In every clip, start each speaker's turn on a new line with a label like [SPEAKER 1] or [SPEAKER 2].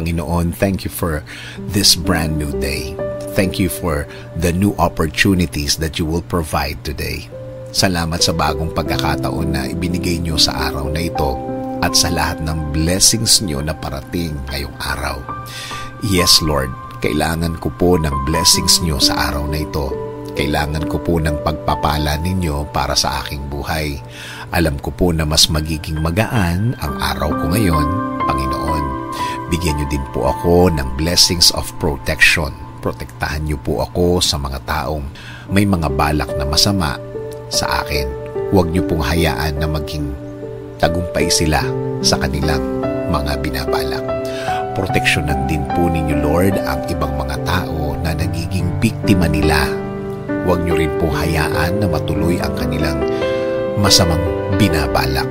[SPEAKER 1] Panginoon, thank you for this brand new day. Thank you for the new opportunities that you will provide today. Salamat sa bagong pagkakataon na ibinigay nyo sa araw na ito at sa lahat ng blessings nyo na parating ngayong araw. Yes, Lord, kailangan ko po ng blessings nyo sa araw na ito. Kailangan ko po ng pagpapala ninyo para sa aking buhay. Alam ko po na mas magiging magaan ang araw ko ngayon, Panginoon. Bigyan niyo din po ako ng blessings of protection. Protektahan niyo po ako sa mga taong may mga balak na masama sa akin. Huwag niyo pong hayaan na maging tagumpay sila sa kanilang mga binabalak. Proteksyonan din po ninyo, Lord, ang ibang mga tao na nagiging biktima nila. Huwag niyo rin po hayaan na matuloy ang kanilang masamang binabalak.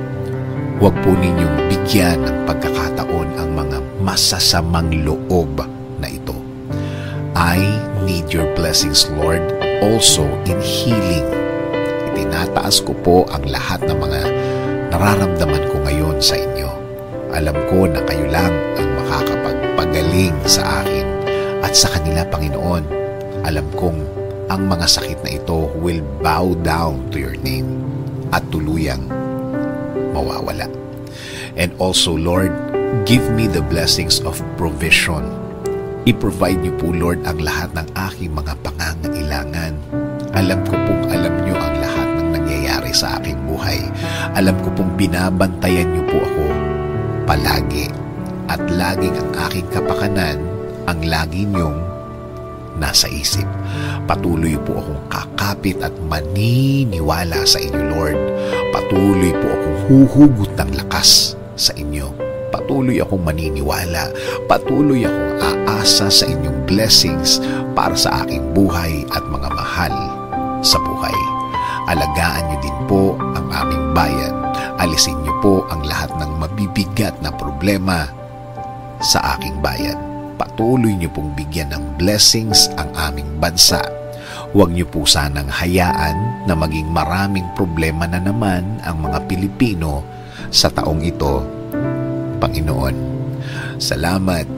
[SPEAKER 1] Huwag po ninyong bigyan ng pagkakataon ang mga masasamang loob na ito. I need your blessings, Lord, also in healing. Itinataas ko po ang lahat ng mga nararamdaman ko ngayon sa inyo. Alam ko na kayo lang ang makakapagpagaling sa akin at sa kanila, Panginoon. Alam kong ang mga sakit na ito will bow down to your name at tuluyang mawawala. And also, Lord, give me the blessings of provision. I-provide niyo po, Lord, ang lahat ng aking mga pangangailangan. Alam ko pong alam niyo ang lahat ng nangyayari sa aking buhay. Alam ko pong binabantayan niyo po ako palagi. At laging ang aking kapakanan ang lagi niyong nasa isip. Patuloy po akong kakapit at maniniwala sa inyo, Lord. Patuloy po akong huhugot ng lakas sa inyo. Patuloy akong maniniwala. Patuloy akong aasa sa inyong blessings para sa aking buhay at mga mahal sa buhay. Alagaan niyo din po ang aming bayan. Alisin niyo po ang lahat ng mabibigat na problema sa aking bayan. Patuloy niyo pong bigyan ng blessings ang aming bansa. Huwag niyo po sanang hayaan na maging maraming problema na naman ang mga Pilipino sa taong ito, Panginoon. Salamat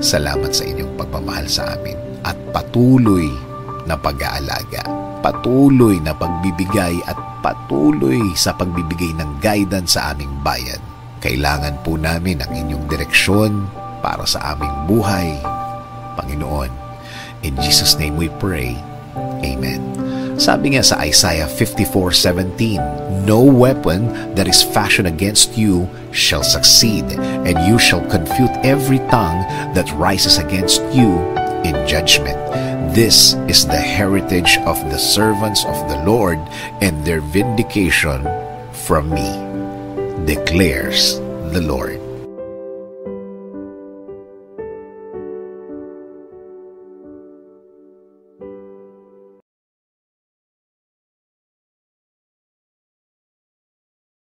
[SPEAKER 1] sa inyong pagmamahal sa amin at patuloy na pag-aalaga, patuloy na pagbibigay at patuloy sa pagbibigay ng guidance sa aming bayan. Kailangan po namin ang inyong direksyon para sa aming buhay, Panginoon. In Jesus' name we pray. Amen. Sabi nga sa Isaiah 54:17, no weapon that is fashioned against you shall succeed, and you shall confute every tongue that rises against you in judgment. This is the heritage of the servants of the Lord, and their vindication from me, declares the Lord.